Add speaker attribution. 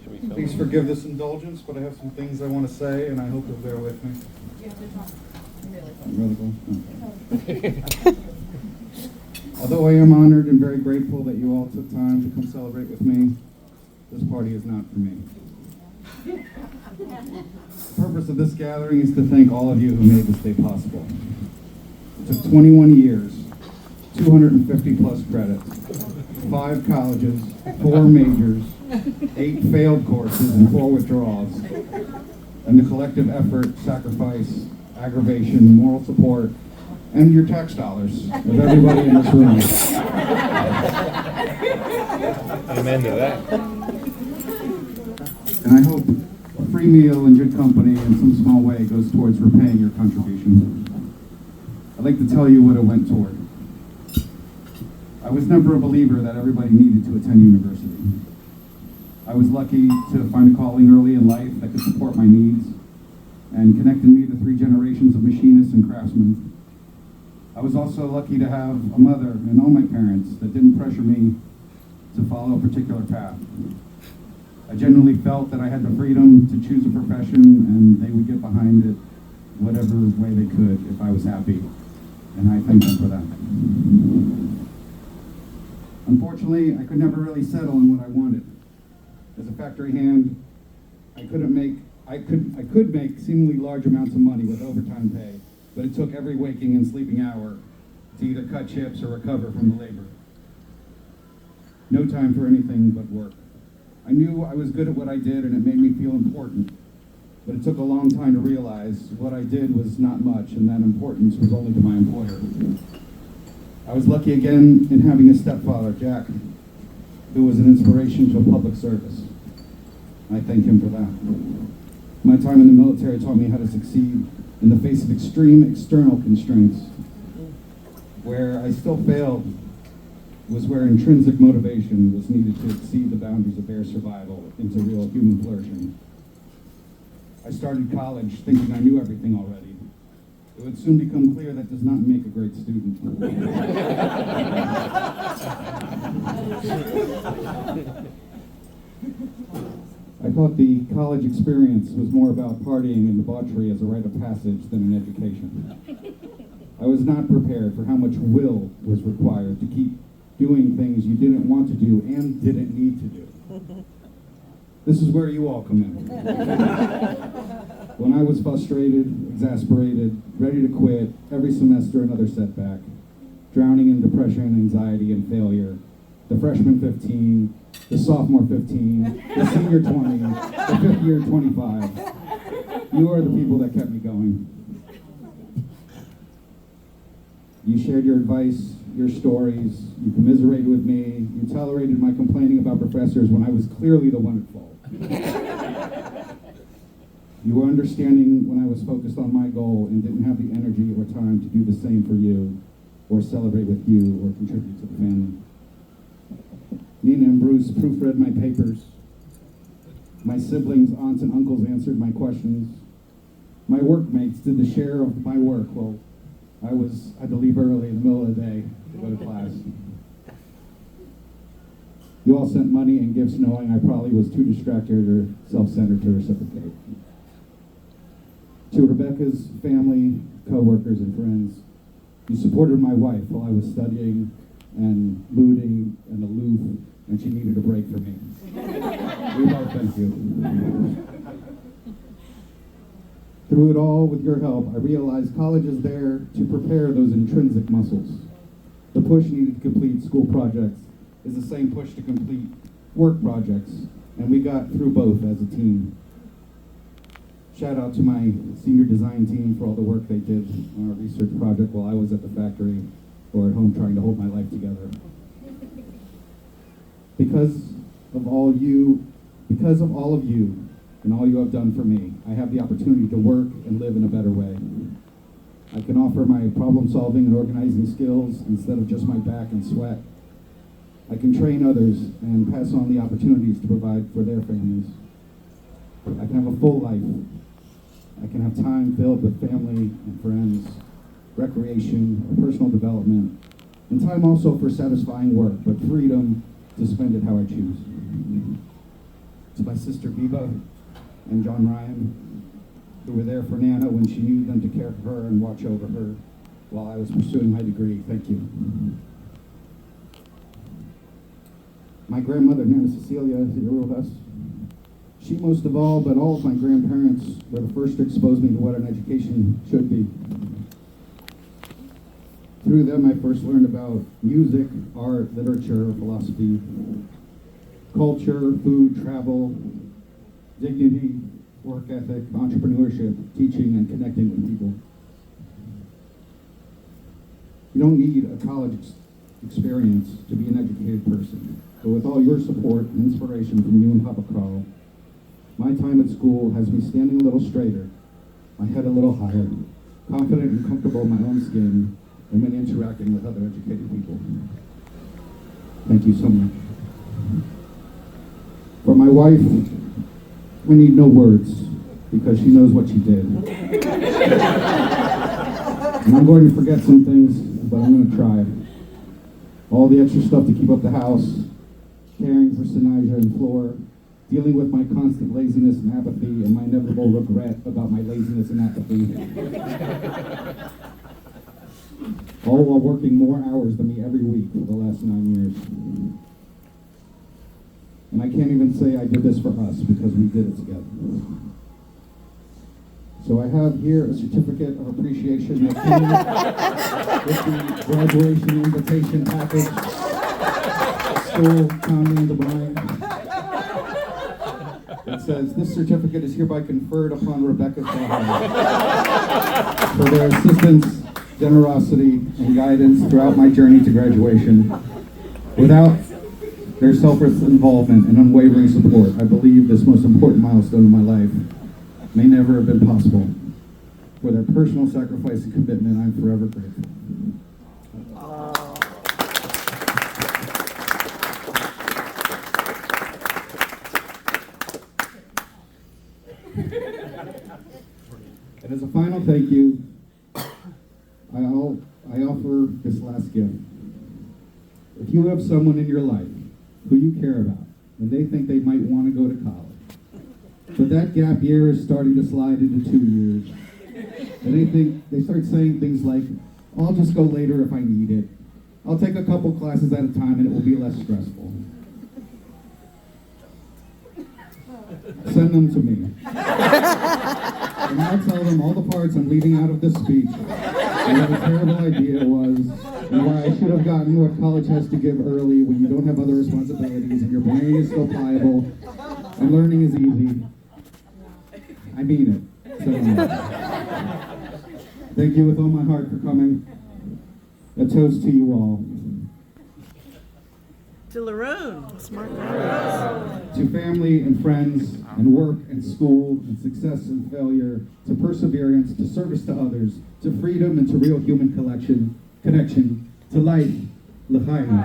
Speaker 1: Please forgive this indulgence, but I have some things I want to say, and I hope you'll bear with me. Although I am honored and very grateful that you all took time to come celebrate with me, this party is not for me. The purpose of this gathering is to thank all of you who made this day possible. It took 21 years, 250 plus credits, 5 colleges, 4 majors, 8 failed courses, and 4 withdrawals, and the collective effort, sacrifice, aggravation, moral support, and your tax dollars of everybody in this room.
Speaker 2: Amen to that.
Speaker 1: And I hope a free meal and good company in some small way goes towards repaying your contribution. I'd like to tell you what it went toward. I was never a believer that everybody needed to attend university. I was lucky to find a calling early in life that could support my needs and connected me to 3 generations of machinists and craftsmen. I was also lucky to have a mother and all my parents that didn't pressure me to follow a particular path. I genuinely felt that I had the freedom to choose a profession and they would get behind it whatever way they could if I was happy. And I thank them for that. Unfortunately, I could never really settle on what I wanted. As a factory hand, I could make seemingly large amounts of money with overtime pay, but it took every waking and sleeping hour to either cut chips or recover from the labor. No time for anything but work. I knew I was good at what I did and it made me feel important, but it took a long time to realize what I did was not much and that importance was only to my employer. I was lucky again in having a stepfather, Jack, who was an inspiration to a public service. I thank him for that. My time in the military taught me how to succeed in the face of extreme external constraints. Where I still failed was where intrinsic motivation was needed to exceed the boundaries of bare survival into real human flourishing. I started college thinking I knew everything already. It would soon become clear that does not make a great student. I thought the college experience was more about partying and debauchery as a rite of passage than an education. I was not prepared for how much will was required to keep doing things you didn't want to do and didn't need to do. This is where you all come in. When I was frustrated, exasperated, ready to quit, every semester another setback, drowning in depression, anxiety, and failure, the freshman 15, the sophomore 15, the senior 20, the fifth year 25. You are the people that kept me going. You shared your advice, your stories, you commiserated with me, you tolerated my complaining about professors when I was clearly the one at fault. You were understanding when I was focused on my goal and didn't have the energy or time to do the same for you, or celebrate with you, or contribute to the family. Nina and Bruce proofread my papers. My siblings, aunts, and uncles answered my questions. My workmates did the share of my work while I had to leave early in the middle of the day to go to class. You all sent money and gifts knowing I probably was too distracted or self-centered to reciprocate. To Rebecca's family, co-workers, and friends, you supported my wife while I was studying and moody and aloof, and she needed a break from me. We both thank you. Through it all, with your help, I realized college is there to prepare those intrinsic muscles. The push needed to complete school projects is the same push to complete work projects, and we got through both as a team. Shout out to my senior design team for all the work they did on our research project while I was at the factory or at home trying to hold my life together. Because of all of you and all you have done for me, I have the opportunity to work and live in a better way. I can offer my problem solving and organizing skills instead of just my back and sweat. I can train others and pass on the opportunities to provide for their families. I can have a full life. I can have time filled with family and friends, recreation, personal development, and time also for satisfying work, but freedom to spend it how I choose. to my sister Viva and John Ryan, who were there for Nana when she needed them to care for her and watch over her while I was pursuing my degree. Thank you. My grandmother, Nana Cecilia, is here with us. She, most of all, but all of my grandparents were the first to expose me to what an education should be. Through them, I first learned about music, art, literature, philosophy, culture, food, travel, dignity, work ethic, entrepreneurship, teaching, and connecting with people. You don't need a college experience to be an educated person, but with all your support and inspiration from you and Papa Carl, my time at school has me standing a little straighter, my head a little higher, confident and comfortable in my own skin, and when interacting with other educated people. Thank you so much. For my wife, we need no words, because she knows what she did. And I'm going to forget some things, but I'm going to try. All the extra stuff to keep up the house, caring for Sinija and Floor, dealing with my constant laziness and apathy, and my inevitable regret about my laziness and apathy. All while working more hours than me every week for the last 9 years. And I can't even say I did this for us, because we did it together. So I have here a certificate of appreciation that came with the graduation invitation package. School, Tommy and Divine. It says, this certificate is hereby conferred upon Rebecca Tallahassee for their assistance, generosity, and guidance throughout my journey to graduation. Without their selfless involvement and unwavering support, I believe this most important milestone in my life may never have been possible. For their personal sacrifice and commitment, I'm forever grateful. And as a final thank you, I offer this last gift. If you have someone in your life who you care about, and they think they might want to go to college, but that gap year is starting to slide into 2 years, and they start saying things like, I'll just go later if I need it. I'll take a couple classes at a time and it will be less stressful. Send them to me. And I'll tell them all the parts I'm leaving out of this speech, and what a terrible idea it was, and why I should have gotten what college has to give early when you don't have other responsibilities and your brain is still pliable and learning is easy. I mean it. So, thank you with all my heart for coming. A toast to you all.
Speaker 3: To liron. Smart.
Speaker 1: To family and friends, and work and school, and success and failure, to perseverance, to service to others, to freedom and to real human connection, to life, l'chaim.